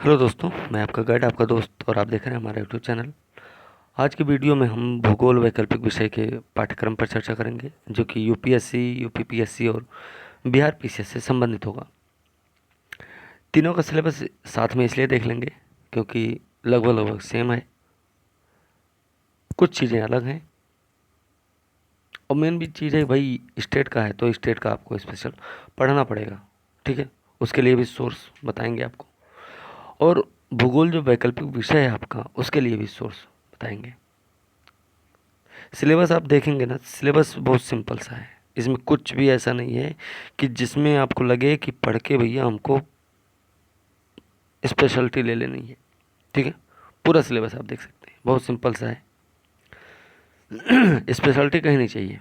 Hello दोस्तों, मैं आपका गाइड, आपका दोस्त, और आप देख रहे हैं हमारा यूट्यूब चैनल। आज की वीडियो में हम भूगोल वैकल्पिक विषय के पाठ्यक्रम पर चर्चा करेंगे, जो कि यूपीएससी, यूपीपीएससी और बिहार पीसीएस से संबंधित होगा। तीनों का सिलेबस साथ में इसलिए देख लेंगे क्योंकि लगभग लगभग सेम है, कुछ चीज़ें अलग हैं। और मेन भी चीज़ है भाई, स्टेट का है तो स्टेट का आपको स्पेशल पढ़ना पड़ेगा, ठीक है। उसके लिए भी सोर्स बताएंगे आपको, और भूगोल जो वैकल्पिक विषय है आपका, उसके लिए भी सोर्स बताएंगे। सिलेबस आप देखेंगे ना, सिलेबस बहुत सिंपल सा है। इसमें कुछ भी ऐसा नहीं है कि जिसमें आपको लगे कि पढ़ के भैया हमको स्पेशलिटी ले लेनी है, ठीक है। पूरा सिलेबस आप देख सकते हैं, बहुत सिंपल सा है। स्पेशलिटी कहीं नहीं चाहिए,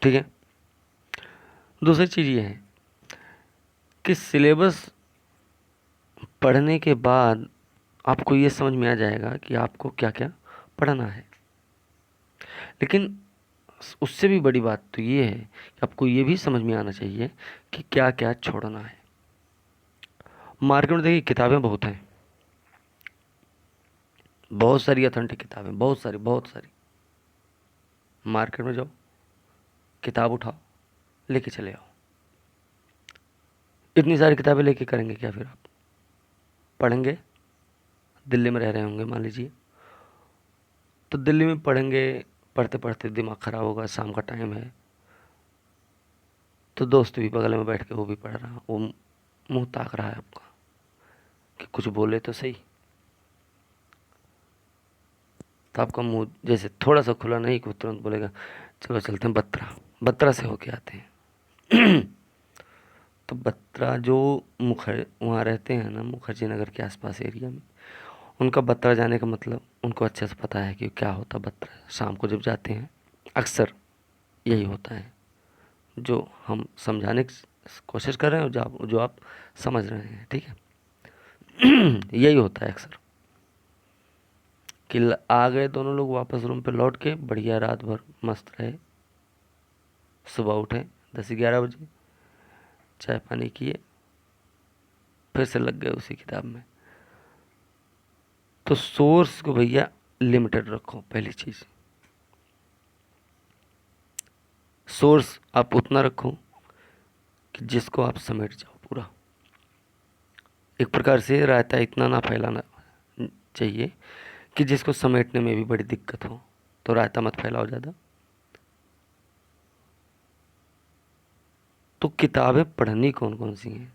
ठीक है। दूसरी चीज़ ये है कि सिलेबस पढ़ने के बाद आपको ये समझ में आ जाएगा कि आपको क्या क्या पढ़ना है। लेकिन उससे भी बड़ी बात तो ये है कि आपको ये भी समझ में आना चाहिए कि क्या क्या छोड़ना है। मार्केट में देखिए किताबें बहुत हैं, बहुत सारी अथेंटिक किताबें, बहुत सारी। मार्केट में जाओ, किताब उठाओ, लेके चले आओ। इतनी सारी किताबें लेके करेंगे क्या फिर आप? पढ़ेंगे, दिल्ली में रह रहे होंगे मान लीजिए, तो दिल्ली में पढ़ेंगे, पढ़ते पढ़ते दिमाग ख़राब होगा, शाम का टाइम है, तो दोस्त भी बगल में बैठ के वो भी पढ़ रहा, वो मुंह ताक रहा है आपका कि कुछ बोले तो सही। तो आपका मुंह जैसे थोड़ा सा खुला नहीं कि वो तुरंत बोलेगा चलो चलते हैं बत्रा, बत्रा से होके आते हैं। तो बत्रा जो वहाँ रहते हैं ना, मुखर्जी नगर के आसपास एरिया में, उनका बत्रा जाने का मतलब उनको अच्छे से पता है कि क्या होता है बत्रा। शाम को जब जाते हैं अक्सर यही होता है, जो हम समझाने की कोशिश कर रहे हैं और जो आप समझ रहे हैं, ठीक है। यही होता है अक्सर कि आ गए दोनों लोग वापस रूम पे लौट के, बढ़िया रात भर मस्त रहे, सुबह उठे 10-11 बजे, चाय पानी किए, फिर से लग गए उसी किताब में। तो सोर्स को भैया लिमिटेड रखो, पहली चीज़। सोर्स आप उतना रखो कि जिसको आप समेट जाओ पूरा। एक प्रकार से रायता इतना ना फैलाना चाहिए कि जिसको समेटने में भी बड़ी दिक्कत हो, तो रायता मत फैलाओ ज़्यादा। तो किताबें पढ़नी कौन कौन सी हैं?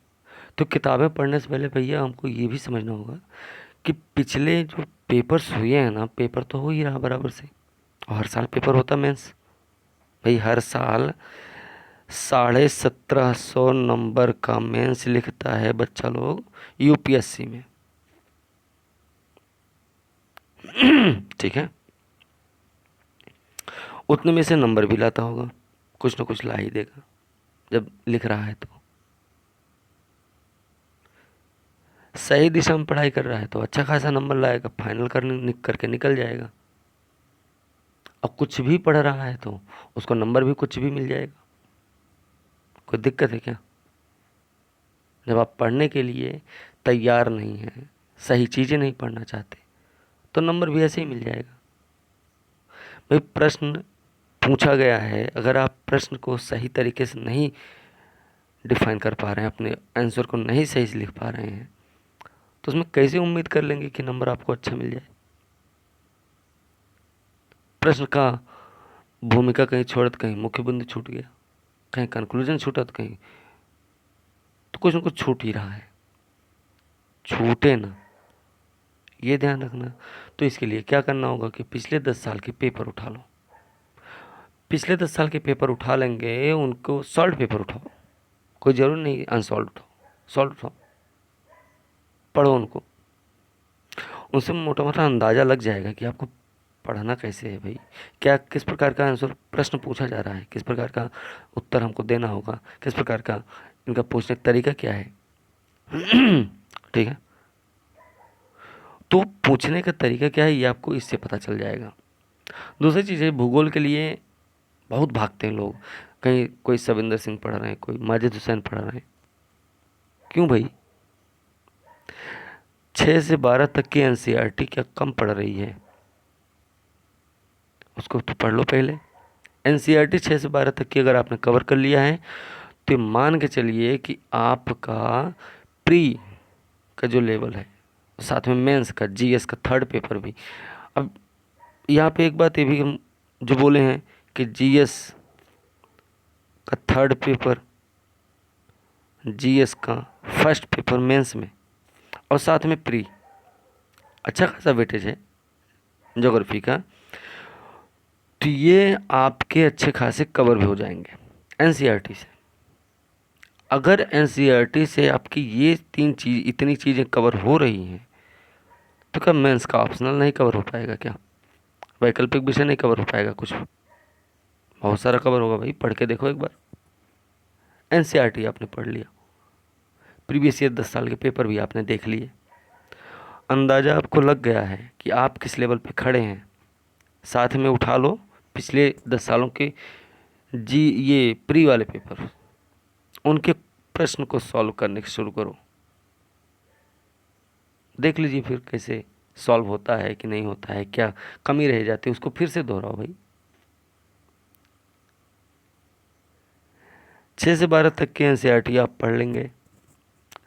तो किताबें पढ़ने से पहले भैया हमको ये भी समझना होगा कि पिछले जो पेपर्स हुए हैं ना, पेपर तो हो ही रहा बराबर से, और हर साल पेपर होता मेंस। भाई हर साल 1750 नंबर का मेंस लिखता है बच्चा लोग यूपीएससी में। ठीक है, उतने में से नंबर भी लाता होगा, कुछ ना कुछ ला ही देगा जब लिख रहा है। तो सही दिशा में पढ़ाई कर रहा है तो अच्छा खासा नंबर लाएगा, फाइनल करके निकल जाएगा। अब कुछ भी पढ़ रहा है तो उसको नंबर भी कुछ भी मिल जाएगा, कोई दिक्कत है क्या? जब आप पढ़ने के लिए तैयार नहीं हैं, सही चीज़ें नहीं पढ़ना चाहते, तो नंबर भी ऐसे ही मिल जाएगा। भाई प्रश्न पूछा गया है, अगर आप प्रश्न को सही तरीके से नहीं डिफाइन कर पा रहे हैं, अपने आंसर को नहीं सही से लिख पा रहे हैं, तो उसमें कैसे उम्मीद कर लेंगे कि नंबर आपको अच्छा मिल जाए? प्रश्न का भूमिका कहीं छोड़ा तो कहीं मुख्य बिंदु छूट गया, कहीं कंक्लूजन छूटा तो कहीं, तो कुछ ना कुछ छूट ही रहा है। छूटे ना, ये ध्यान रखना। तो इसके लिए क्या करना होगा कि पिछले 10 साल के पेपर उठा लो। पिछले 10 साल के पेपर उठा लेंगे, उनको सॉल्व पेपर उठाओ, कोई ज़रूर नहीं अनसॉल्व उठाओ, सॉल्व उठाओ, पढ़ो उनको। उनसे मोटा मोटा अंदाज़ा लग जाएगा कि आपको पढ़ना कैसे है भाई, क्या किस प्रकार का आंसर प्रश्न पूछा जा रहा है, किस प्रकार का उत्तर हमको देना होगा, किस प्रकार का इनका पूछने का तरीका क्या है। ठीक है, तो पूछने का तरीका क्या है ये आपको इससे पता चल जाएगा। दूसरी चीज़ है, भूगोल के लिए बहुत भागते हैं लोग, कहीं कोई सविंदर सिंह पढ़ रहे हैं, कोई माजिद हुसैन पढ़ रहे हैं। क्यों भाई? 6 से 12 तक की एनसीईआरटी क्या कम पढ़ रही है? उसको तो पढ़ लो पहले। एनसीईआरटी 6 से 12 तक की अगर आपने कवर कर लिया है तो मान के चलिए कि आपका प्री का जो लेवल है, साथ में मेंस का, जीएस का थर्ड पेपर भी। अब यहाँ पे एक बात ये भी हम जो बोले हैं कि जीएस का थर्ड पेपर, जीएस का फर्स्ट पेपर मेंस में, और साथ में प्री, अच्छा खासा वेटेज है ज्योग्राफी का, तो ये आपके अच्छे खासे कवर भी हो जाएंगे एनसीईआरटी से। अगर एनसीईआरटी से आपकी ये इतनी चीज़ें कवर हो रही हैं तो क्या मेंस का ऑप्शनल नहीं कवर हो पाएगा? क्या वैकल्पिक विषय नहीं कवर हो पाएगा? कुछ बहुत सारा कवर होगा भाई, पढ़ के देखो एक बार। एनसीईआरटी आपने पढ़ लिया, प्रीवियस ईयर 10 साल के पेपर भी आपने देख लिए, अंदाज़ा आपको लग गया है कि आप किस लेवल पे खड़े हैं। साथ में उठा लो पिछले 10 सालों के ये प्री वाले पेपर, उनके प्रश्न को सॉल्व करने शुरू करो। देख लीजिए फिर कैसे सॉल्व होता है कि नहीं होता है, क्या कमी रह जाती है, उसको फिर से दोहराओ भाई। 6 से 12 तक की एनसीईआरटी आप पढ़ लेंगे,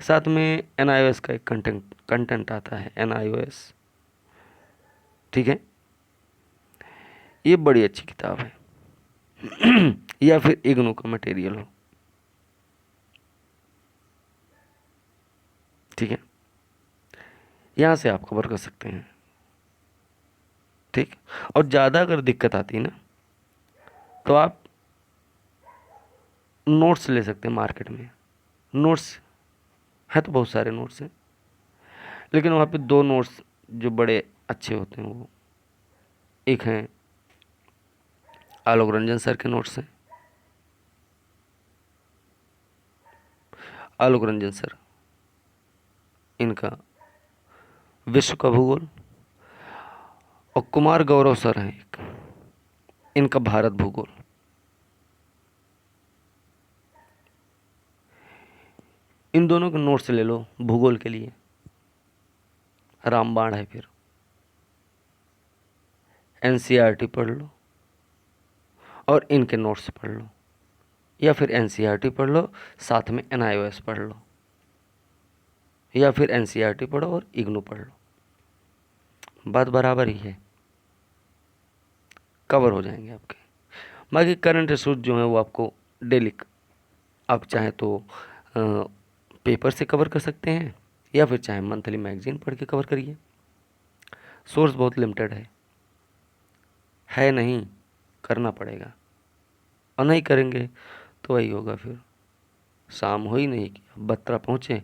साथ में एनआईओएस का एक कंटेंट आता है, एनआईओएस, ठीक है, ये बड़ी अच्छी किताब है। या फिर इग्नू का मटेरियल हो, ठीक है, यहाँ से आप कवर कर सकते हैं, ठीक। और ज़्यादा अगर दिक्कत आती है ना तो आप नोट्स ले सकते हैं मार्केट में। नोट्स है तो बहुत सारे नोट्स हैं, लेकिन वहाँ पे 2 नोट्स जो बड़े अच्छे होते हैं, वो एक हैं आलोक रंजन सर के नोट्स हैं। आलोक रंजन सर, इनका विश्व का भूगोल, और कुमार गौरव सर हैं एक, इनका भारत भूगोल। इन दोनों के नोट्स ले लो भूगोल के लिए, रामबाण है। फिर एनसीईआरटी पढ़ लो और इनके नोट्स पढ़ लो, या फिर एनसीईआरटी पढ़ लो साथ में एनआईओएस पढ़ लो, या फिर एनसीईआरटी पढ़ो और इग्नू पढ़ लो, बात बराबर ही है, कवर हो जाएंगे आपके। बाकी करंट इशूज जो हैं वो आपको डेली, आप चाहे तो पेपर से कवर कर सकते हैं, या फिर चाहे मंथली मैगजीन पढ़ के कवर करिए। सोर्स बहुत लिमिटेड है नहीं, करना पड़ेगा, और नहीं करेंगे तो वही होगा, फिर शाम हो ही नहीं कि बत्रा पहुँचे,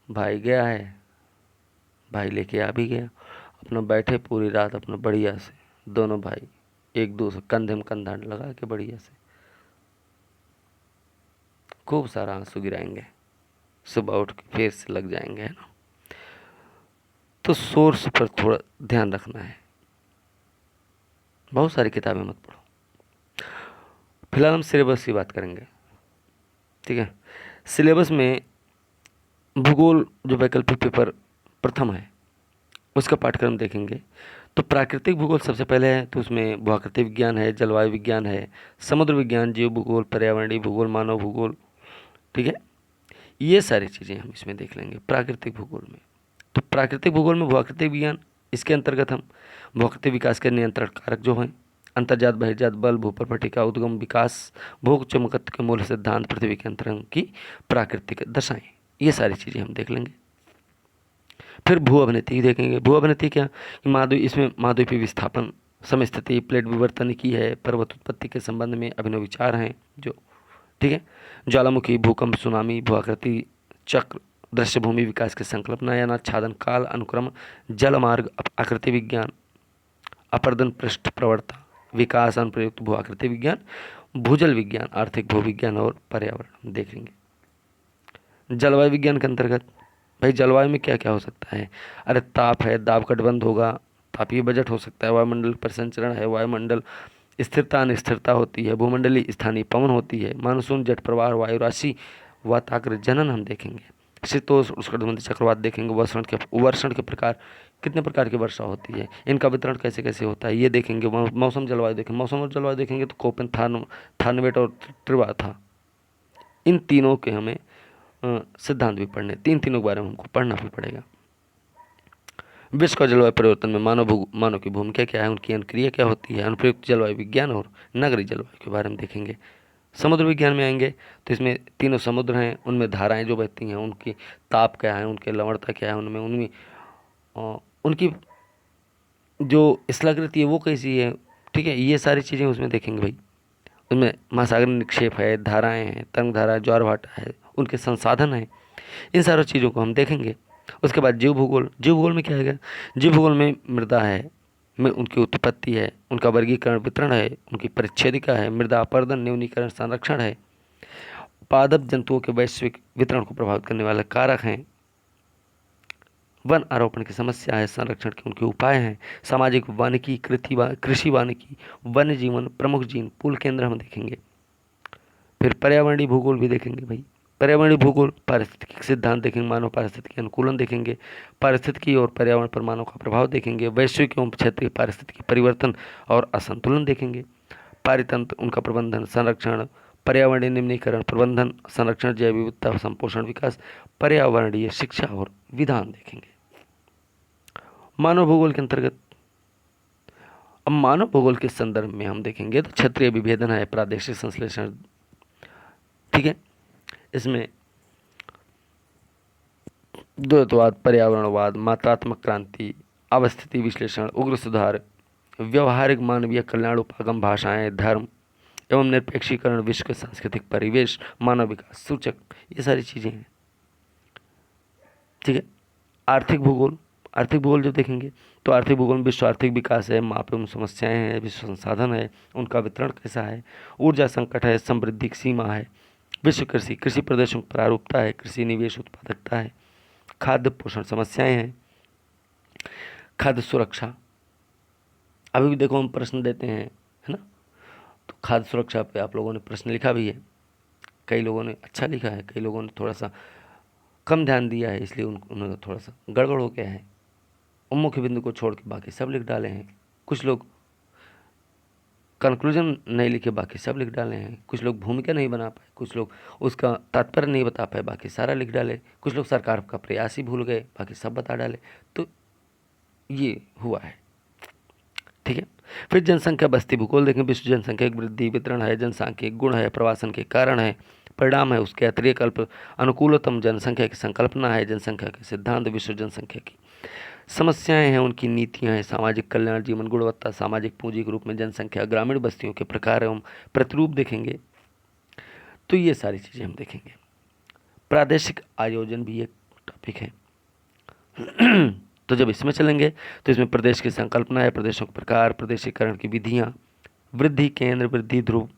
भाई गया है, भाई लेके आ भी गया, अपना बैठे पूरी रात अपना बढ़िया से, दोनों भाई एक दूसरे कंधे में कंधा लगा के बढ़िया से खूब सारा आंसू गिराएंगे, सुबह उठ के फिर से लग जाएंगे, है ना। तो सोर्स पर थोड़ा ध्यान रखना है, बहुत सारी किताबें मत पढ़ो। फिलहाल हम सिलेबस की बात करेंगे, ठीक है। सिलेबस में भूगोल जो वैकल्पिक पेपर प्रथम है उसका पाठ्यक्रम देखेंगे तो प्राकृतिक भूगोल सबसे पहले है, तो उसमें भूआकृति विज्ञान है, जलवायु विज्ञान है, समुद्र विज्ञान, जीव भूगोल, पर्यावरणीय भूगोल, मानव भूगोल, ठीक है। ये सारी चीज़ें हम इसमें देख लेंगे प्राकृतिक भूगोल में। तो प्राकृतिक भूगोल में भूआकृति विज्ञान, इसके अंतर्गत हम भूआकृति विकास के नियंत्रण कारक जो हैं, अंतर्जात बहिर्जात बल, भूप्रपट्टिका, उद्गम, विकास, भूख चमकत्व के मूल सिद्धांत, पृथ्वी के अंतरंग की प्राकृतिक दशाएं, ये सारी चीज़ें हम देख लेंगे। फिर भू अवनति देखेंगे। भू अवनति क्या कि इसमें महाद्वीपीय विस्थापन, समय स्थिति, प्लेट विवर्तन की है, पर्वत उत्पत्ति के संबंध में अभिनव विचार हैं जो, ठीक है। ज्वालामुखी, भूकंप, सुनामी, भूआकृति चक्र, दृश्य भूमि विकास की संकल्पना या आच्छादन काल, अनुक्रम, जलमार्ग, आकृति विज्ञान, अपर्दन पृष्ठ प्रवणता, विकास, अनुप्रयुक्त भू आकृति विज्ञान, भूजल विज्ञान, आर्थिक भूविज्ञान और पर्यावरण देखेंगे। जलवायु विज्ञान के अंतर्गत भाई जलवायु में क्या क्या हो सकता है, अरे ताप है, दाब कटबंध होगा, तापीय बजट हो सकता है, वायुमंडल परिसंचरण है, वायुमंडल स्थिरता अनिस्थिरता होती है, भूमंडलीय स्थानीय पवन होती है, मानसून, जेट प्रवाह, वायु राशि, वाताग्र जनन हम देखेंगे। शीतोष्ण उष्णकटिबंधीय चक्रवात देखेंगे, वर्षण के प्रकार, कितने प्रकार की वर्षा होती है, इनका वितरण कैसे कैसे होता है ये देखेंगे। मौसम जलवायु देखेंगे, मौसम और जलवायु देखेंगे तो कोपेन, थार्नवेट और ट्रिवा था, इन तीनों के हमें सिद्धांत भी पढ़ने, तीनों के बारे में हमको पढ़ना भी पड़ेगा। विश्व का जलवायु परिवर्तन में मानव की भूमिका क्या है, उनकी अनुक्रिया क्या होती है, अनुप्रयुक्त जलवायु विज्ञान और नगरीय जलवायु के बारे में देखेंगे। समुद्र विज्ञान में आएंगे तो इसमें तीनों समुद्र हैं, उनमें धाराएं जो बहती हैं, उनकी ताप क्या है, उनके लवणता क्या है, उनमें उनकी जो स्थलाकृति है वो कैसी है, ठीक है, ये सारी चीज़ें उसमें देखेंगे भाई। उनमें महासागर निक्षेप है, धाराएं हैं, तरंग धारा, ज्वार भाटा है, उनके संसाधन हैं, इन सारी चीज़ों को हम देखेंगे। उसके बाद जीव भूगोल में क्या है, जीव भूगोल में मृदा है, में उनकी उत्पत्ति है, उनका वर्गीकरण वितरण है, उनकी परिच्छेदिका है, मृदा अपरदन न्यूनीकरण संरक्षण है, पादप जंतुओं के वैश्विक वितरण को प्रभावित करने वाले कारक हैं, वन आरोपण की समस्या है, संरक्षण के उनके उपाय हैं, सामाजिक वानिकी, कृषि वानिकी, वन्य जीवन, प्रमुख जीन, पूल केंद्र हम देखेंगे। फिर पर्यावरणीय भूगोल भी देखेंगे भाई। पर्यावरणीय भूगोल, पारिस्थितिक सिद्धांत देखेंगे, मानव पारिस्थितिकी अनुकूलन देखेंगे, पारिस्थितिकी और पर्यावरण पर मानव का प्रभाव देखेंगे, वैश्विक एवं क्षेत्रीय पारिस्थितिकी परिवर्तन और असंतुलन देखेंगे, पारितंत्र, उनका प्रबंधन, संरक्षण, पर्यावरणीय निम्नीकरण, प्रबंधन, संरक्षण, जैव विविधता, संपोषण, विकास, पर्यावरणीय शिक्षा और विधान देखेंगे। मानव भूगोल के अंतर्गत, अब मानव भूगोल के संदर्भ में हम देखेंगे तो क्षेत्रीय विभेदन है, प्रादेशिक संश्लेषण, ठीक है, इसमें द्वैतवाद, पर्यावरणवाद, मात्रात्मक क्रांति, अवस्थिति विश्लेषण, उग्र सुधार, व्यवहारिक मानवीय कल्याण, उपागम भाषाएं, धर्म एवं निरपेक्षीकरण, विश्व के सांस्कृतिक परिवेश, मानव विकास सूचक, ये सारी चीजें हैं, ठीक है। आर्थिक भूगोल जो देखेंगे तो आर्थिक भूगोल में विश्व आर्थिक विकास है, माप एवं समस्याएं हैं, विश्व संसाधन है, उनका वितरण कैसा है, ऊर्जा संकट है, समृद्धि की सीमा है, विश्व कृषि प्रदेशों की प्रारूपता है, कृषि निवेश उत्पादकता है, खाद्य पोषण समस्याएं हैं, खाद्य सुरक्षा, अभी भी देखो हम प्रश्न देते हैं, है ना, तो खाद्य सुरक्षा पे आप लोगों ने प्रश्न लिखा भी है, कई लोगों ने अच्छा लिखा है, कई लोगों ने थोड़ा सा कम ध्यान दिया है, इसलिए उन्होंने थोड़ा सा गड़बड़ हो गया है, मुख्य बिंदु को छोड़ के बाकी सब लिख डाले हैं, कुछ लोग कंक्लूजन नहीं लिखे, बाकी सब लिख डाले हैं, कुछ लोग भूमिका नहीं बना पाए, कुछ लोग उसका तात्पर्य नहीं बता पाए, बाकी सारा लिख डाले, कुछ लोग सरकार का प्रयास ही भूल गए, बाकी सब बता डाले, तो ये हुआ है, ठीक है। फिर जनसंख्या बस्ती भूगोल देखें, विश्व जनसंख्या की वृद्धि, वितरण है, जनसांख्यिक गुण है, प्रवासन के कारण है, परिणाम है, उसके अतिरिक्त अल्प अनुकूलतम जनसंख्या की संकल्पना है, जनसंख्या के सिद्धांत, विश्व जनसंख्या की समस्याएं हैं, उनकी नीतियां हैं, सामाजिक कल्याण, जीवन गुणवत्ता, सामाजिक पूंजी के रूप में जनसंख्या, ग्रामीण बस्तियों के प्रकार एवं प्रतिरूप देखेंगे, तो ये सारी चीज़ें हम देखेंगे। प्रादेशिक आयोजन भी एक टॉपिक है तो जब इसमें चलेंगे तो इसमें प्रदेश की संकल्पना है, प्रदेशों के प्रकार, प्रदेशीकरण की विधियाँ, वृद्धि केंद्र, वृद्धि ध्रुव,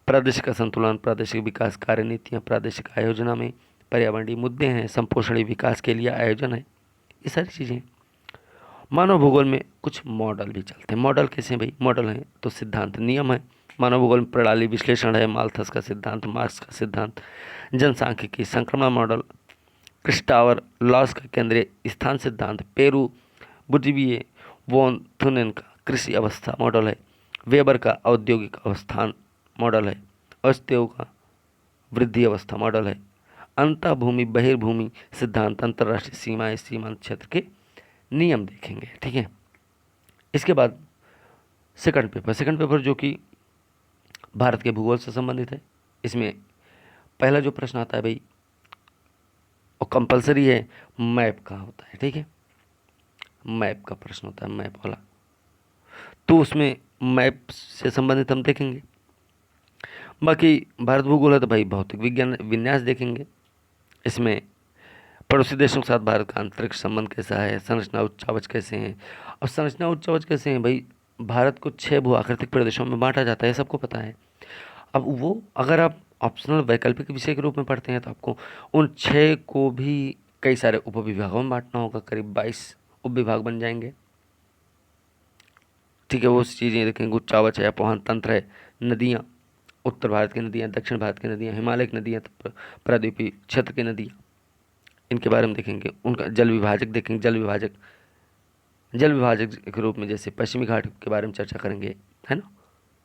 प्रादेशिक असंतुलन, प्रादेशिक विकास कार्य नीतियाँ, प्रादेशिक आयोजना में पर्यावरणीय मुद्दे हैं, संपोषणीय विकास के लिए आयोजन है, ये सारी चीज़ें। मानव भूगोल में कुछ मॉडल भी चलते हैं। मॉडल कैसे भाई, मॉडल हैं तो सिद्धांत नियम है। मानव भूगोल में प्रणाली विश्लेषण है, माल्थस का सिद्धांत, मार्क्स का सिद्धांत, जनसांख्यिकी, संक्रमण मॉडल, क्रिस्टावर लॉस का केंद्रीय स्थान सिद्धांत, पेरू बुर्जीविये वॉन थुनेन का कृषि अवस्था मॉडल है, वेबर का औद्योगिक अवस्थान मॉडल है, अस्तेव का वृद्धि अवस्था मॉडल है, अंतः भूमि बहिर्भूमि सिद्धांत, अंतर्राष्ट्रीय सीमाएं, सीमांत क्षेत्र के नियम देखेंगे, ठीक है। इसके बाद सेकंड पेपर जो कि भारत के भूगोल से संबंधित है, इसमें पहला जो प्रश्न आता है भाई और कंपलसरी है, मैप का होता है, ठीक है, मैप का प्रश्न होता है, मैप वाला, तो उसमें मैप से संबंधित हम देखेंगे। बाकी भारत भूगोल है तो भाई भौतिक विज्ञान विन्यास देखेंगे, इसमें पड़ोसी देशों के साथ भारत का अंतरिक्ष संबंध कैसा है, संरचना उच्चावच कैसे हैं, और संरचना उच्चावच कैसे हैं भाई, भारत को 6 भू आकृतिक प्रदेशों में बांटा जाता है, सबको पता है। अब वो अगर आप ऑप्शनल वैकल्पिक विषय के रूप में पढ़ते हैं तो आपको उन 6 को भी कई सारे उपविभागों में बांटना होगा, करीब 22 उपविभाग बन जाएंगे, ठीक है। वो चीज़ें देखेंगे, उच्चावच है, अपवहन तंत्र है, नदियाँ, उत्तर भारत की नदियाँ, दक्षिण भारत की नदियाँ, हिमालय की नदियाँ, प्रायद्वीपीय क्षेत्र की नदियाँ, इनके बारे में देखेंगे। उनका जल विभाजक देखेंगे, जल विभाजक के रूप में जैसे पश्चिमी घाट के बारे में चर्चा करेंगे, है ना।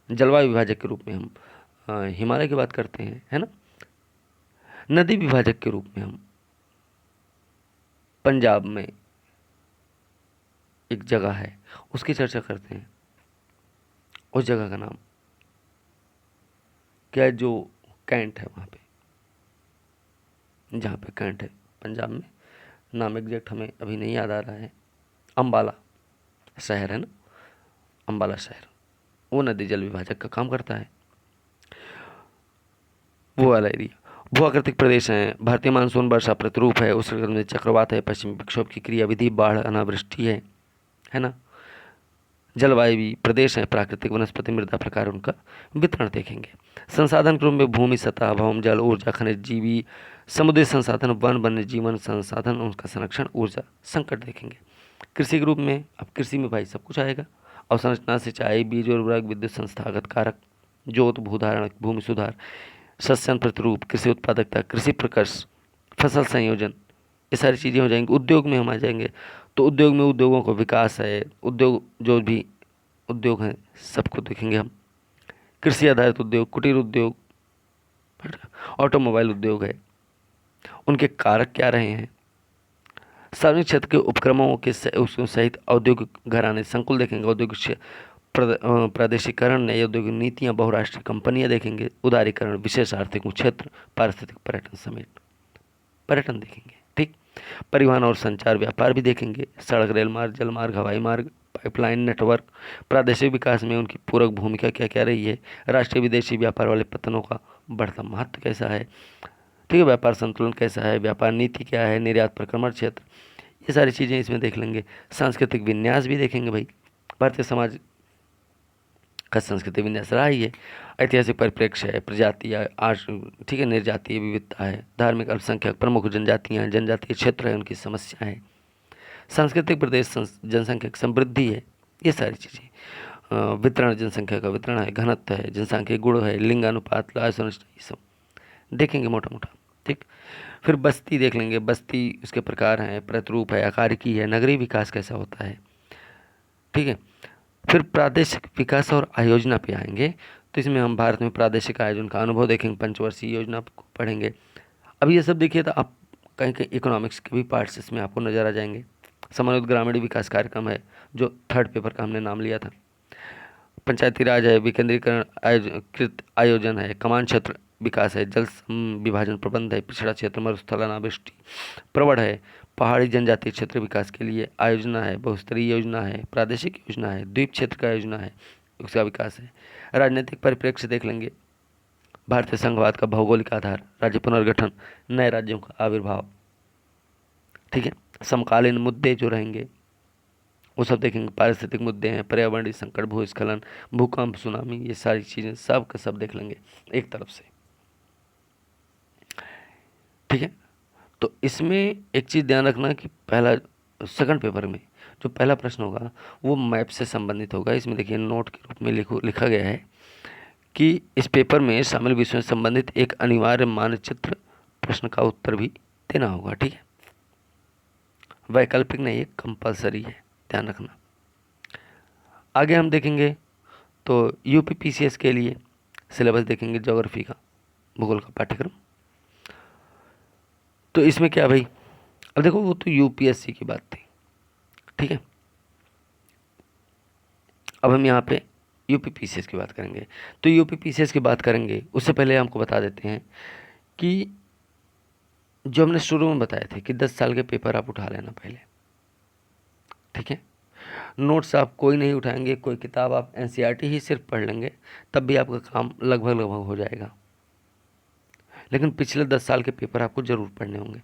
जलवायु विभाजक के रूप में हम हिमालय की बात करते हैं, है ना। नदी विभाजक के रूप में हम पंजाब में एक जगह है उसकी चर्चा करते हैं। उस जगह का नाम क्या है, जो कैंट है वहाँ पे, जहाँ पे कैंट है पंजाब में, नाम एग्जैक्ट हमें अभी नहीं याद आ रहा है। अम्बाला शहर है ना, अम्बाला शहर, वो नदी जल विभाजक का काम करता है, वो वाला एरिया। भूआकृतिक प्रदेश हैं, भारतीय मानसून वर्षा प्रतिरूप है, उस में चक्रवात है, पश्चिमी विक्षोभ की क्रियाविधि, बाढ़, अनावृष्टि है ना। जलवायु प्रदेश हैं, प्राकृतिक वनस्पति मृदा प्रकार उनका वितरण देखेंगे। संसाधन के रूप में भूमि सतह, भौम जल, ऊर्जा, खनिज जीवी, समुद्री संसाधन, वन, वन्य जीवन संसाधन, उनका संरक्षण, ऊर्जा संकट देखेंगे। कृषि के रूप में, अब कृषि में भाई सब कुछ आएगा, अवसंरचना, सिंचाई, बीज उर्वरक, विद्युत संस्थागत कारक, जोत, भूधारण, भूमि सुधार, सस्यन प्रतिरूप, कृषि उत्पादकता, कृषि प्रकर्ष, फसल संयोजन, ये सारी चीज़ें हो जाएंगी। उद्योग में हम आ जाएंगे, तो उद्योग में उद्योगों का विकास है, उद्योग जो भी उद्योग हैं सबको देखेंगे हम। कृषि आधारित उद्योग, कुटीर उद्योग, ऑटोमोबाइल उद्योग है, उनके कारक क्या रहे हैं। सार्वजनिक क्षेत्र के उपक्रमों के सहित औद्योगिक घराने संकुल देखेंगे। औद्योगिक प्रादेशिकरण, नई औद्योगिक नीतियां, बहुराष्ट्रीय कंपनियां देखेंगे। उदारीकरण, विशेष आर्थिक क्षेत्र, पारिस्थितिक पर्यटन समेत पर्यटन देखेंगे। ठीक, परिवहन और संचार व्यापार भी देखेंगे। सड़क, रेल मार्ग, जल मार्ग, हवाई मार्ग, पाइपलाइन नेटवर्क, प्रादेशिक विकास में उनकी पूरक भूमिका क्या क्या रही है। राष्ट्रीय विदेशी व्यापार वाले पतनों का बढ़ता महत्व कैसा है, ठीक है। व्यापार संतुलन कैसा है, व्यापार नीति क्या है, निर्यात प्रक्रमण क्षेत्र, ये सारी चीज़ें इसमें देख लेंगे। सांस्कृतिक विन्यास भी देखेंगे भाई, भारतीय समाज का सांस्कृतिक विन्यास रहा ही है। ऐतिहासिक परिप्रेक्ष्य है, प्रजातीय, ठीक है, निर्जातीय विविधता है, धार्मिक अल्पसंख्यक, प्रमुख जनजातियाँ, जनजातीय क्षेत्र है, उनकी समस्या है, सांस्कृतिक प्रदेश, जनसंख्या की समृद्धि है, ये सारी चीज़ें। वितरण, जनसंख्या का वितरण है, घनत्व है, जनसंख्या गुण है, लिंगानुपात, आय संरचना, ये सब देखेंगे मोटा मोटा। ठीक, फिर बस्ती देख लेंगे। बस्ती उसके प्रकार हैं, प्रतिरूप है, आकारिकी है, नगरीय विकास कैसा होता है, ठीक है। फिर प्रादेशिक विकास और आयोजना पे आएंगे, तो इसमें हम भारत में प्रादेशिक आयोजन का अनुभव देखेंगे, पंचवर्षीय योजना को पढ़ेंगे। अब ये सब देखिए तो आप कहीं कहीं इकोनॉमिक्स के भी पार्ट्स इसमें आपको नजर आ जाएंगे। समन्वित ग्रामीण विकास कार्यक्रम है, जो थर्ड पेपर का हमने नाम लिया था। पंचायती राज है, विकेंद्रीकरण कृत आयोजन है, कमान क्षेत्र विकास है, जल विभाजन प्रबंध है, पिछड़ा क्षेत्र, मरुस्थल, अनावृष्टि प्रवण है, पहाड़ी जनजातीय क्षेत्र विकास के लिए आयोजना है, बहुस्तरीय योजना है, प्रादेशिक योजना है, द्वीप क्षेत्र का योजना है, उसका विकास है। राजनीतिक परिप्रेक्ष्य देख लेंगे, भारतीय संघवाद का भौगोलिक आधार, राज्य पुनर्गठन, नए राज्यों का आविर्भाव, ठीक है। समकालीन मुद्दे जो रहेंगे वो सब देखेंगे, पारिस्थितिक मुद्दे हैं, पर्यावरणीय संकट, भूस्खलन, भूकंप, सुनामी, ये सारी चीज़ें सब का सब देख लेंगे एक तरफ से, ठीक है। तो इसमें एक चीज़ ध्यान रखना कि पहला सेकंड पेपर में जो पहला प्रश्न होगा वो मैप से संबंधित होगा। इसमें देखिए नोट के रूप में लिखा गया है कि इस पेपर में शामिल विषयों से संबंधित एक अनिवार्य मानचित्र प्रश्न का उत्तर भी देना होगा, ठीक है। वैकल्पिक नहीं है, कंपलसरी है, ध्यान रखना। आगे हम देखेंगे तो यूपीपीसीएस के लिए सिलेबस देखेंगे, ज्योग्राफी का, भूगोल का पाठ्यक्रम। तो इसमें क्या भाई, अब देखो वो तो यूपीएससी की बात थी, ठीक है। अब हम यहाँ पे यूपीपीसीएस की बात करेंगे। तो यूपीपीसीएस की बात करेंगे उससे पहले हमको बता देते हैं कि जो हमने शुरू में बताए थे कि 10 साल के पेपर आप उठा लेना पहले, ठीक है। नोट्स आप कोई नहीं उठाएंगे, कोई किताब आप एनसीईआरटी ही सिर्फ पढ़ लेंगे, तब भी आपका काम लगभग हो जाएगा। लेकिन पिछले 10 साल के पेपर आपको ज़रूर पढ़ने होंगे।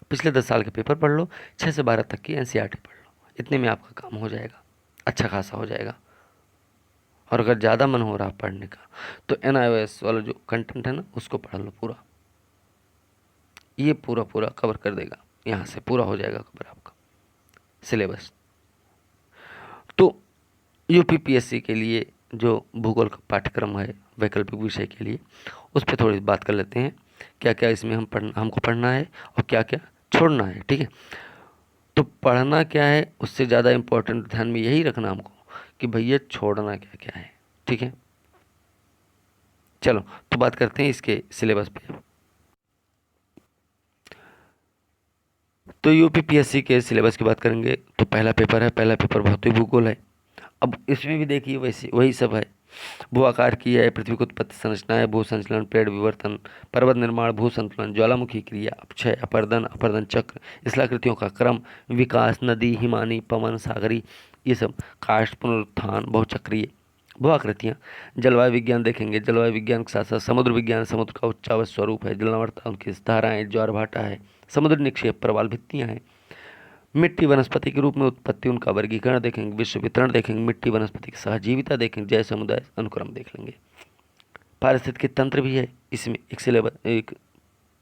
पिछले 10 साल के पेपर पढ़ लो, 6 से 12 तक की एनसीईआरटी पढ़ लो, इतने में आपका काम हो जाएगा, अच्छा खासा हो जाएगा। और अगर ज़्यादा मन हो रहा पढ़ने का तो एनआईओएस वाला जो कंटेंट है ना उसको पढ़ लो पूरा, ये पूरा पूरा कवर कर देगा, यहाँ से पूरा हो जाएगा कवर आपका सिलेबस। तो यूपीपीएससी के लिए जो भूगोल का पाठ्यक्रम है वैकल्पिक विषय के लिए, उस पर थोड़ी बात कर लेते हैं, क्या क्या इसमें हमको पढ़ना है और क्या क्या छोड़ना है, ठीक है। तो पढ़ना क्या है उससे ज़्यादा इम्पोर्टेंट ध्यान में यही रखना हमको कि भैया छोड़ना क्या क्या है, ठीक है। चलो तो बात करते हैं इसके सिलेबस पे। तो यूपीपीएससी के सिलेबस की बात करेंगे तो पहला पेपर है, पहला पेपर भौतिक भूगोल है। अब इसमें भी देखिए वैसे वही सब है। भू आकार की है, पृथ्वी की उत्पत्ति संरचना है, भू संचलन, पेड़ विवर्तन, पर्वत निर्माण, भू संतुलन, ज्वालामुखी क्रिया, अपक्षय, अपरदन, अपरदन चक्र, स्थलाकृतियों का क्रम, विकास, नदी, हिमानी, पवन, सागरी, ये सब, काष्ठ, पुनरुत्थान, बहुचक्रीय, भू आकृतियाँ, जलवायु विज्ञान देखेंगे, जलवायु विज्ञान के साथ साथ समुद्र विज्ञान, समुद्र का उच्चावच स्वरूप है, जलनावर्ता, उनकी धाराएं, ज्वार भाटा है, समुद्र निक्षेप, प्रवाल भित्तियाँ हैं, मिट्टी वनस्पति के रूप में उत्पत्ति, उनका वर्गीकरण देखेंगे, विश्व वितरण देखेंगे, मिट्टी वनस्पति की सहजीविता देखेंगे, जैव समुदाय अनुक्रम देख लेंगे। पारिस्थितिकी तंत्र भी है इसमें, एक सिलेबस एक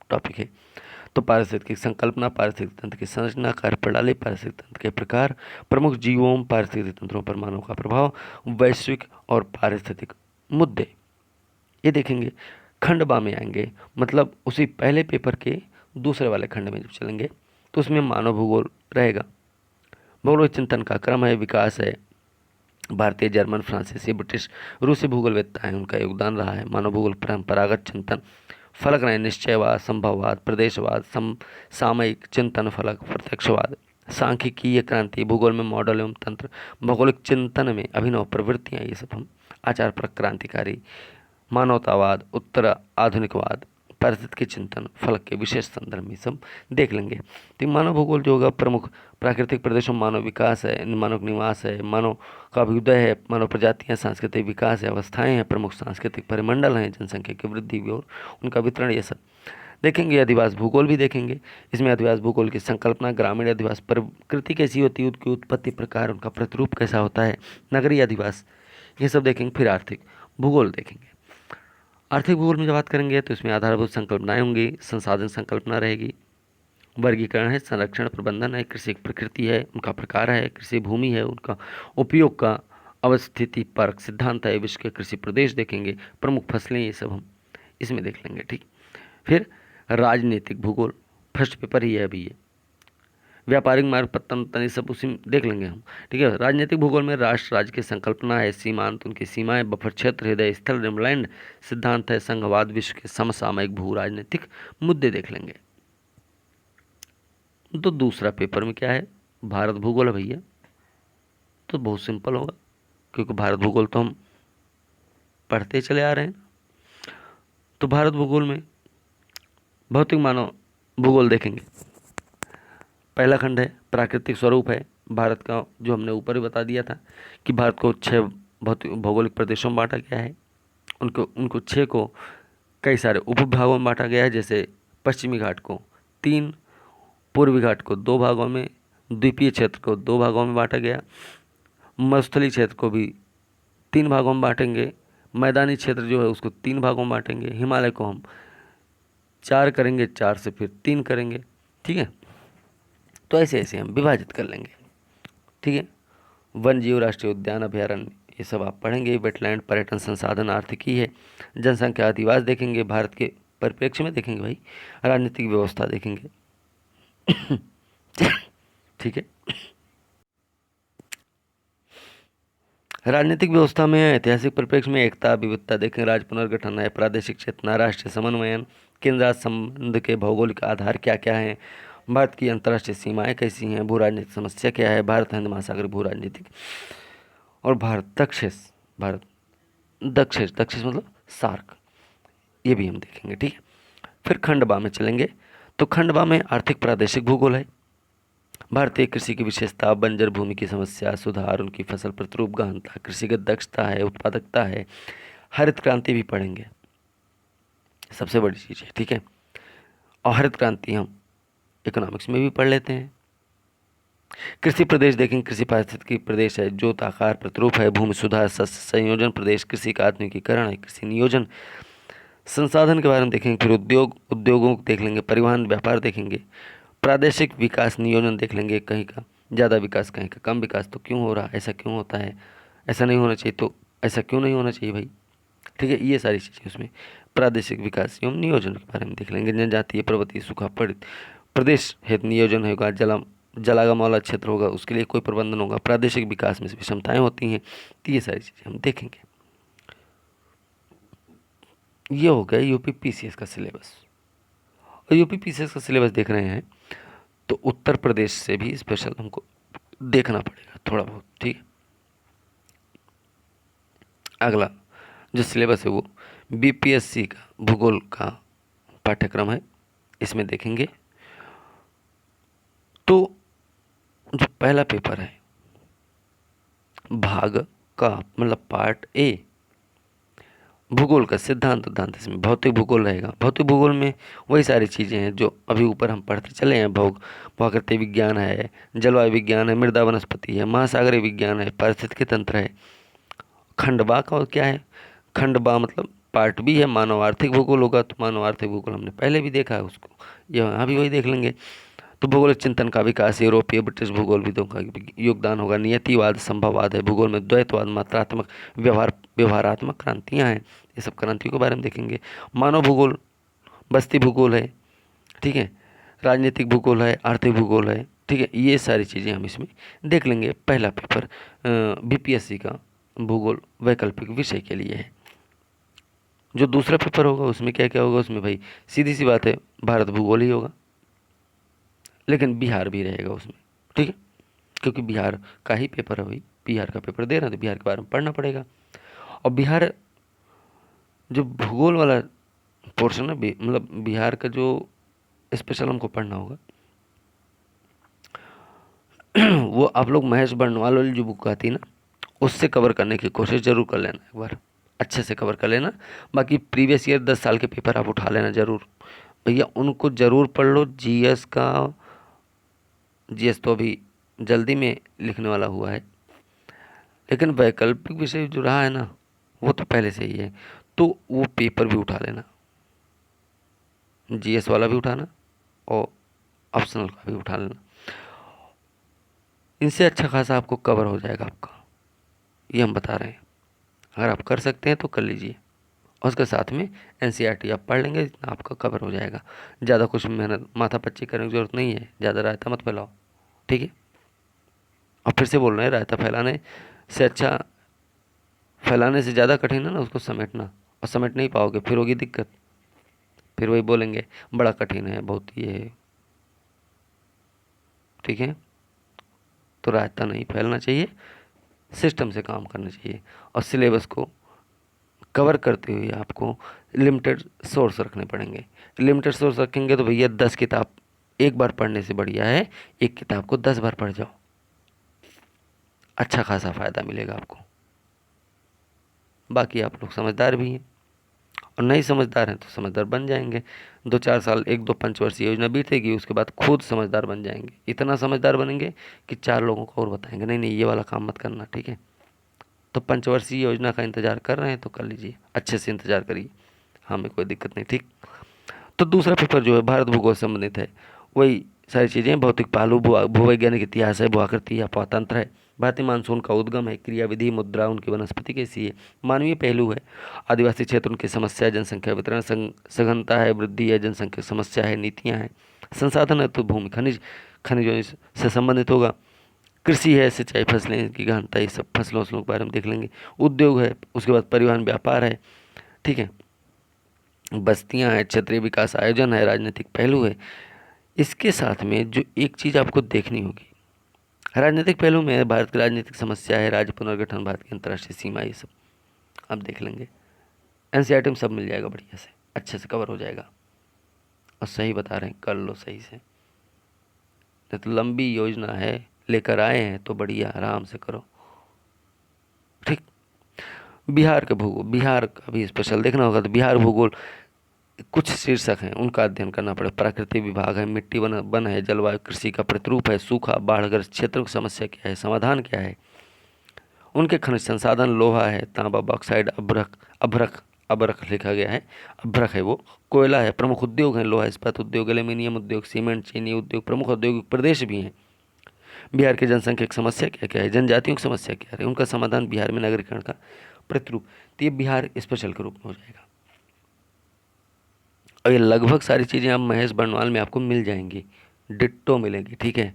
टॉपिक है। तो पारिस्थितिकी संकल्पना, पारिस्थितिक तंत्र की संरचना, कार्यप्रणाली, पारिस्थितिक तंत्र के प्रकार, प्रमुख जीवों, पारिस्थितिक तंत्रों पर मानव का प्रभाव, वैश्विक और पारिस्थितिक मुद्दे, ये देखेंगे। खंड बा में आएंगे, मतलब उसी पहले पेपर के दूसरे वाले खंड में जब चलेंगे तो उसमें मानव भूगोल रहेगा। भूगोल चिंतन का क्रम है, विकास है, भारतीय, जर्मन, फ्रांसीसी, ब्रिटिश, रूसी भूगोलवेत्ता है, उनका योगदान रहा है। मानव भूगोल परंपरागत चिंतन, फलक नहीं, निश्चयवाद, संभववाद, प्रदेशवाद, सामयिक चिंतन, फलक, प्रत्यक्षवाद, सांख्यिकीय क्रांति, भूगोल में मॉडल एवं तंत्र, भौगोलिक चिंतन में अभिनव प्रवृत्तियाँ, ये सब हम आचार पर क्रांतिकारी, मानवतावाद, उत्तर आधुनिकवाद, पारिस्थितिकी चिंतन, फलक के विशेष संदर्भ में सब देख लेंगे। तो मानव भूगोल जो होगा, प्रमुख प्राकृतिक प्रदेशों, मानव विकास है, मानव निवास है, मानव का अभ्युदय है, मानव प्रजातियां, सांस्कृतिक विकास है, अवस्थाएं हैं, प्रमुख सांस्कृतिक परिमंडल हैं, जनसंख्या की वृद्धि और उनका वितरण, ये सब देखेंगे। अधिवास भूगोल भी देखेंगे। इसमें अधिवास भूगोल की संकल्पना, ग्रामीण अधिवास प्रकृति कैसी होती है, उसकी उत्पत्ति प्रकार, उनका प्रतिरूप कैसा होता है, नगरीय अधिवास, ये सब देखेंगे। फिर आर्थिक भूगोल देखेंगे। आर्थिक भूगोल में जब बात करेंगे तो इसमें आधारभूत संकल्पनाएं होंगी, संसाधन संकल्पना रहेगी, वर्गीकरण है, संरक्षण प्रबंधन है, कृषि की प्रकृति है, उनका प्रकार है, कृषि भूमि है, उनका उपयोग का अवस्थिति परक सिद्धांत है, विश्व के कृषि प्रदेश देखेंगे, प्रमुख फसलें, ये सब हम इसमें देख लेंगे, ठीक। फिर राजनीतिक भूगोल, फर्स्ट पेपर ही है अभी ये। व्यापारिक मार्ग, पत्तन, ये सब उसी में देख लेंगे हम, ठीक है। राजनीतिक भूगोल में राष्ट्र राज्य की संकल्पना है, सीमांत, उनकी सीमाएं, बफर क्षेत्र, हृदय स्थल, रिमलैंड सिद्धांत है, संघवाद, विश्व के समसामयिक भू राजनीतिक मुद्दे देख लेंगे। तो दूसरा पेपर में क्या है, भारत भूगोल है भैया। तो बहुत सिंपल होगा, क्योंकि भारत भूगोल तो हम पढ़ते चले आ रहे हैं। तो भारत भूगोल में भौतिक मानव भूगोल देखेंगे। पहला खंड है प्राकृतिक स्वरूप है भारत का, जो हमने ऊपर ही बता दिया था कि भारत को 6 भौतिक भौगोलिक प्रदेशों में बांटा गया है। उनको 6 को कई सारे उपभागों में बांटा गया है, जैसे पश्चिमी घाट को 3, पूर्वी घाट को 2 भागों में, द्वीपीय क्षेत्र को 2 भागों में बांटा गया, मरुस्थलीय क्षेत्र को भी 3 भागों में बांटेंगे, मैदानी क्षेत्र जो है उसको 3 भागों में बांटेंगे, हिमालय को हम 4 करेंगे, 4 से फिर 3 करेंगे, ठीक है। तो ऐसे ऐसे हम विभाजित कर लेंगे, ठीक है। वन जीव, राष्ट्रीय उद्यान, अभयारण्य, ये सब आप पढ़ेंगे। वेटलैंड, पर्यटन, संसाधन, आर्थिकी है, जनसंख्या, अधिवास देखेंगे, भारत के परिप्रेक्ष्य में देखेंगे भाई, राजनीतिक व्यवस्था देखेंगे, ठीक है। राजनीतिक व्यवस्था में ऐतिहासिक परिप्रेक्ष्य में एकता, विविधता देखेंगे, राज्य पुनर्गठन है, प्रादेशिक चेतना, राष्ट्रीय समन्वयन, केंद्र राज्य संबंध के भौगोलिक आधार क्या क्या हैं, भारत की अंतर्राष्ट्रीय सीमाएं कैसी हैं, भू राजनीतिक समस्या क्या है, भारत हिंद महासागर भू राजनीतिक, और भारत दक्षिण मतलब सार्क, ये भी हम देखेंगे, ठीक है। फिर खंडबा में चलेंगे। तो खंडबा में आर्थिक प्रादेशिक भूगोल है, भारतीय कृषि की विशेषता, बंजर भूमि की समस्या, सुधार, उनकी फसल प्रतिरूप गहनता, कृषिगत दक्षता है, उत्पादकता है, हरित क्रांति भी पढ़ेंगे, सबसे बड़ी चीज़ है, ठीक है। और हरित क्रांति हम इकोनॉमिक्स में भी पढ़ लेते हैं। कृषि प्रदेश देखेंगे, कृषि पारिस्थितिकी प्रदेश है, जोत आकार प्रतिरूप है, भूमि सुधार, सस्य संयोजन प्रदेश, कृषि का आधुनिकीकरण है, कृषि नियोजन, संसाधन के बारे में देखेंगे। फिर उद्योगों को देख लेंगे, परिवहन व्यापार देखेंगे, प्रादेशिक विकास नियोजन देख लेंगे, कहीं का ज़्यादा विकास, कहीं का कम विकास, तो क्यों हो रहा है, ऐसा क्यों होता है, ऐसा नहीं होना चाहिए, तो ऐसा क्यों नहीं होना चाहिए भाई, ठीक है। ये सारी चीज़ें उसमें प्रादेशिक विकास एवं नियोजन के बारे में देख लेंगे। जनजातीय, पर्वतीय, सूखा, प्रदेश हेतु नियोजन होगा, जलागम वाला क्षेत्र होगा, उसके लिए कोई प्रबंधन होगा, प्रादेशिक विकास में विषमताएं होती हैं। तो ये सारी चीज़ें हम देखेंगे। ये हो गया यूपी पीसीएस का सिलेबस। और यूपी पीसीएस का सिलेबस देख रहे हैं तो उत्तर प्रदेश से भी स्पेशल हमको देखना पड़ेगा थोड़ा बहुत, ठीक है। अगला जो सिलेबस है वो बीपीएससी का भूगोल का पाठ्यक्रम है, इसमें देखेंगे। तो जो पहला पेपर है भाग का मतलब पार्ट ए, भूगोल का सिद्धांत उद्धांत, इसमें भौतिक भूगोल रहेगा। भौतिक भूगोल में वही सारी चीज़ें हैं जो अभी ऊपर हम पढ़ते चले हैं। भौगोलिक विज्ञान है, जलवायु विज्ञान है, मृदा वनस्पति है, महासागरीय विज्ञान है, पारिस्थितिकी तंत्र है। खंडवा का और क्या है, खंडवा मतलब पार्ट बी है, मानव आर्थिक भूगोल होगा। तो मानव आर्थिक भूगोल हमने पहले भी देखा है उसको, यहाँ भी वही देख लेंगे। तो भूगोलिक चिंतन का विकास, यूरोपीय ब्रिटिश भूगोल विदों का योगदान होगा। नियतिवाद, संभववाद है। भूगोल में द्वैतवाद, मात्रात्मक, व्यवहारात्मक क्रांतियाँ हैं। ये सब क्रांतियों के बारे में देखेंगे। मानव भूगोल, बस्ती भूगोल है, ठीक है, राजनीतिक भूगोल है, आर्थिक भूगोल है, ठीक है। ये सारी चीज़ें हम इसमें देख लेंगे। पहला पेपर बीपीएससी का भूगोल वैकल्पिक विषय के लिए है। जो दूसरा पेपर होगा उसमें क्या क्या होगा, उसमें भाई सीधी सी बात है भारत भूगोल ही होगा, लेकिन बिहार भी रहेगा उसमें, ठीक है, क्योंकि बिहार का ही पेपर है भाई, बिहार का पेपर दे रहे हैं तो बिहार के बारे में पढ़ना पड़ेगा। और बिहार जो भूगोल वाला पोर्शन है, मतलब बिहार का जो स्पेशल हमको पढ़ना होगा वो आप लोग महेश बर्णवाल वाली जो बुक आती है ना, उससे कवर करने की कोशिश जरूर कर लेना, एक बार अच्छे से कवर कर लेना। बाकी प्रीवियस ईयर 10 साल के पेपर आप उठा लेना ज़रूर भैया, उनको ज़रूर पढ़ लो। जीएस का, जीएस तो अभी जल्दी में लिखने वाला हुआ है, लेकिन वैकल्पिक विषय जो रहा है ना वो तो पहले से ही है। तो वो पेपर भी उठा लेना, जीएस वाला भी उठाना और ऑप्शनल का भी उठा लेना। इनसे अच्छा खासा आपको कवर हो जाएगा आपका, ये हम बता रहे हैं। अगर आप कर सकते हैं तो कर लीजिए, और उसके साथ में एनसीईआरटी आप पढ़ लेंगे, इतना आपका कवर हो जाएगा। ज़्यादा कुछ मेहनत माथा पच्ची करने की ज़रूरत नहीं है, ज़्यादा रायता मत फैलाओ, ठीक है। और फिर से बोल रहे हैं, रायता फैलाने से अच्छा, फैलाने से ज़्यादा कठिन है ना उसको समेटना, और समेट नहीं पाओगे फिर होगी दिक्कत। फिर वही बोलेंगे बड़ा कठिन है, बहुत ये है, ठीक है। तो रायता नहीं फैलना चाहिए, सिस्टम से काम करना चाहिए। और सिलेबस को कवर करते हुए आपको लिमिटेड सोर्स रखने पड़ेंगे। लिमिटेड सोर्स रखेंगे तो भैया 10 किताब एक बार पढ़ने से बढ़िया है एक किताब को 10 बार पढ़ जाओ, अच्छा खासा फ़ायदा मिलेगा आपको। बाकी आप लोग समझदार भी हैं, और नहीं समझदार हैं तो समझदार बन जाएंगे। 2-4 साल, 1-2 पंचवर्षीय योजना बीतेगी, उसके बाद खुद समझदार बन जाएंगे। इतना समझदार बनेंगे कि 4 लोगों को और बताएंगे नहीं नहीं ये वाला काम मत करना, ठीक है। तो पंचवर्षीय योजना का इंतजार कर रहे हैं तो कर लीजिए, अच्छे से इंतजार करिए, हमें कोई दिक्कत नहीं, ठीक। तो दूसरा पेपर जो है भारत भूगोल से संबंधित है, वही सारी चीज़ें, भौतिक पहलू, भूवैज्ञानिक इतिहास है, भूआकृति या पौतंत्र है, भारतीय मानसून का उद्गम है, क्रियाविधि, मुद्रा, उनकी वनस्पति कैसी है, मानवीय पहलू है, आदिवासी क्षेत्र उनकी समस्या है, जनसंख्या वितरण, सघनता है, वृद्धि है, जनसंख्या समस्या है, नीतियाँ हैं, संसाधन है तो भूमि खनिजों से संबंधित होगा, कृषि है, सिंचाई, फसलें की गहनता, ये सब फसलों के बारे में देख लेंगे, उद्योग है, उसके बाद परिवहन व्यापार है, ठीक है, बस्तियां हैं, क्षेत्रीय विकास आयोजन है, राजनीतिक पहलू है। इसके साथ में जो एक चीज़ आपको देखनी होगी, राजनीतिक पहलू में भारत की राजनीतिक समस्या है, राज्य पुनर्गठन, भारत की अंतर्राष्ट्रीय सीमा, ये सब आप देख लेंगे। एनसीईआरटी में सब मिल जाएगा, बढ़िया से अच्छे से कवर हो जाएगा। और सही बता रहे हैं, कर लो सही से, नहीं तो लंबी योजना है, लेकर आए हैं तो बढ़िया आराम से करो, ठीक। बिहार का भूगोल, बिहार का भी स्पेशल देखना होगा तो बिहार भूगोल कुछ शीर्षक हैं उनका अध्ययन करना पड़े। प्राकृतिक विभाग है, मिट्टी वन है, जलवायु, कृषि का प्रतिरूप है, सूखा, बाढ़ग्रस्त क्षेत्रों की समस्या क्या है, समाधान क्या है, उनके खनिज संसाधन, लोहा है, तांबा, बॉक्साइड, अभ्रक अभ्रक अभ्रक लिखा गया है, अभ्रक है वो, कोयला है, प्रमुख उद्योग हैं, लोहा इस्पात उद्योग, एल्यूमिनियम उद्योग, सीमेंट, चीनी उद्योग, प्रमुख औद्योगिक प्रदेश भी हैं। बिहार की जनसंख्या की समस्या क्या क्या है, जनजातियों की समस्या क्या है, उनका समाधान, बिहार में नगरीकरण का प्रतिरूप। तो ये बिहार स्पेशल के रूप में हो जाएगा। और ये लगभग सारी चीज़ें आप महेश बर्णवाल में आपको मिल जाएंगी, डिट्टो मिलेंगी, ठीक है।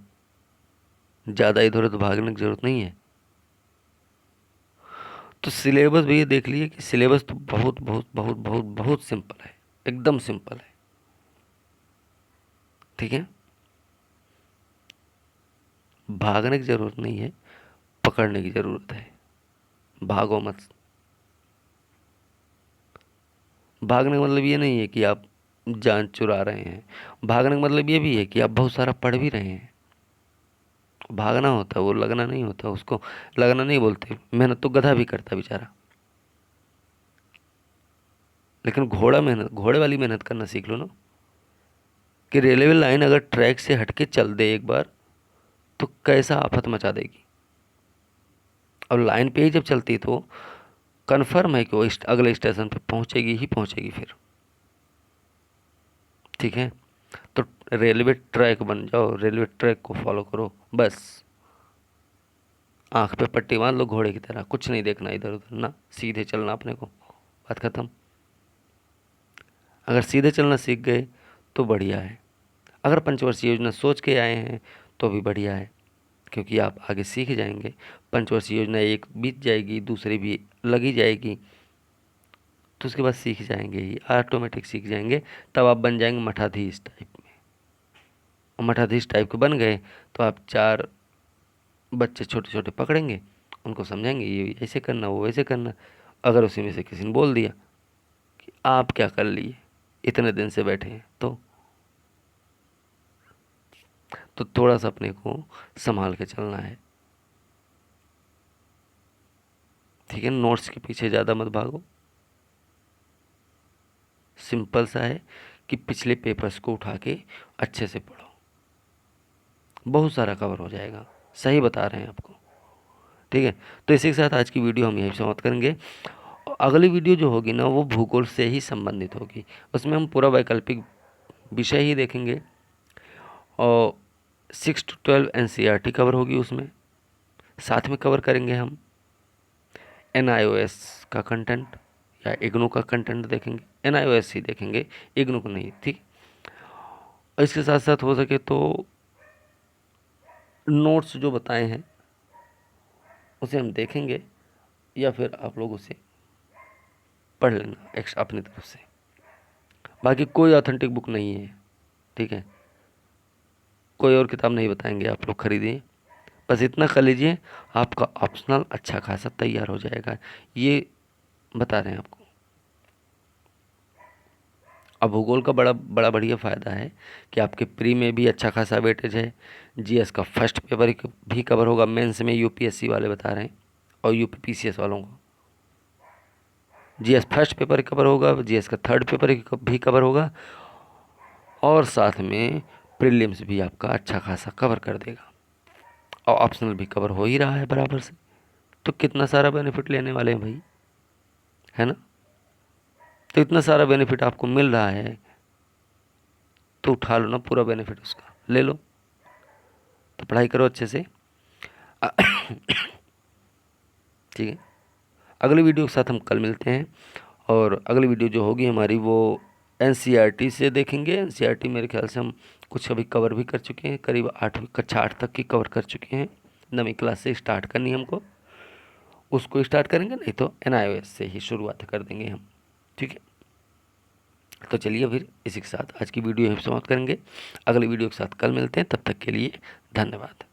ज़्यादा इधर उधर भागने की ज़रूरत नहीं है। तो सिलेबस भी ये देख लीजिए कि सिलेबस तो बहुत बहुत बहुत बहुत बहुत सिंपल है, एकदम सिंपल है, ठीक है। भागने की ज़रूरत नहीं है, पकड़ने की ज़रूरत है। भागो मत। भागने का मतलब ये नहीं है कि आप जान चुरा रहे हैं। भागने का मतलब ये भी है कि आप बहुत सारा पढ़ भी रहे हैं। भागना होता है, वो लगना नहीं होता, उसको लगना नहीं बोलते। मेहनत तो गधा भी करता बेचारा, लेकिन घोड़े वाली मेहनत करना सीख लो ना। कि रेलवे लाइन अगर ट्रैक से हटके चल दे एक बार तो कैसा आफत मचा देगी। और लाइन पे ही जब चलती तो कन्फर्म है कि वो अगले स्टेशन पे पहुंचेगी ही पहुंचेगी फिर, ठीक है। तो रेलवे ट्रैक बन जाओ, रेलवे ट्रैक को फॉलो करो बस। आंख पे पट्टी बांध लो घोड़े की तरह, कुछ नहीं देखना इधर उधर ना, सीधे चलना अपने को, बात खत्म। अगर सीधे चलना सीख गए तो बढ़िया है। अगर पंचवर्षीय योजना सोच के आए हैं तो भी बढ़िया है, क्योंकि आप आगे सीख जाएंगे। पंचवर्षीय योजना एक बीत जाएगी, दूसरी भी लगी जाएगी, तो उसके बाद सीख जाएंगे ही, ऑटोमेटिक सीख जाएंगे। तब आप बन जाएंगे मठाधीश टाइप में। और मठाधीश टाइप के बन गए तो आप 4 बच्चे छोटे छोटे पकड़ेंगे, उनको समझाएंगे ये ऐसे करना वो वैसे करना। अगर उसी में से किसी ने बोल दिया कि आप क्या कर लिए, इतने दिन से बैठे हैं, तो थोड़ा सा अपने को संभाल के चलना है, ठीक है। नोट्स के पीछे ज़्यादा मत भागो। सिंपल सा है कि पिछले पेपर्स को उठा के अच्छे से पढ़ो, बहुत सारा कवर हो जाएगा। सही बता रहे हैं आपको, ठीक है। तो इसी के साथ आज की वीडियो हम यहीं समाप्त करेंगे। और अगली वीडियो जो होगी ना वो भूगोल से ही संबंधित होगी। उसमें हम पूरा वैकल्पिक विषय ही देखेंगे और 6 to 12 NCERT कवर होगी उसमें। साथ में कवर करेंगे हम NIOS का कंटेंट या इग्नू का कंटेंट देखेंगे। NIOS ही देखेंगे, इग्नू को नहीं, ठीक। और इसके साथ साथ हो सके तो नोट्स जो बताए हैं उसे हम देखेंगे, या फिर आप लोग उसे पढ़ लेना अपनी तरफ से। बाकी कोई ऑथेंटिक बुक नहीं है, ठीक है। कोई और किताब नहीं बताएंगे, आप लोग खरीदिए, बस इतना कर लीजिए, आपका ऑप्शनल अच्छा खासा तैयार हो जाएगा, ये बता रहे हैं आपको। अब भूगोल का बड़ा बड़ा बढ़िया फ़ायदा है कि आपके प्री में भी अच्छा खासा वेटेज है। जीएस का फर्स्ट पेपर भी कवर होगा, मेंस में यूपीएससी वाले बता रहे हैं और यूपीपीसीएस वालों को जीएस फर्स्ट पेपर कवर होगा, जीएस का थर्ड पेपर भी कवर होगा, और साथ में प्रीलिम्स भी आपका अच्छा खासा कवर कर देगा, और ऑप्शनल भी कवर हो ही रहा है बराबर से। तो कितना सारा बेनिफिट लेने वाले हैं भाई, है ना। तो इतना सारा बेनिफिट आपको मिल रहा है तो उठा लो ना, पूरा बेनिफिट उसका ले लो। तो पढ़ाई करो अच्छे से, ठीक है। अगली वीडियो के साथ हम कल मिलते हैं। और अगली वीडियो जो होगी हमारी वो NCERT से देखेंगे। NCERT मेरे ख्याल से हम कुछ अभी कवर भी कर चुके हैं, करीब 8वीं कक्षा 8 तक की कवर कर चुके हैं। 9वीं क्लास से स्टार्ट करनी है हमको, उसको स्टार्ट करेंगे, नहीं तो NIOS से ही शुरुआत कर देंगे हम, ठीक है। तो चलिए फिर इसी के साथ आज की वीडियो हम समाप्त करेंगे। अगली वीडियो के साथ कल मिलते हैं, तब तक के लिए धन्यवाद।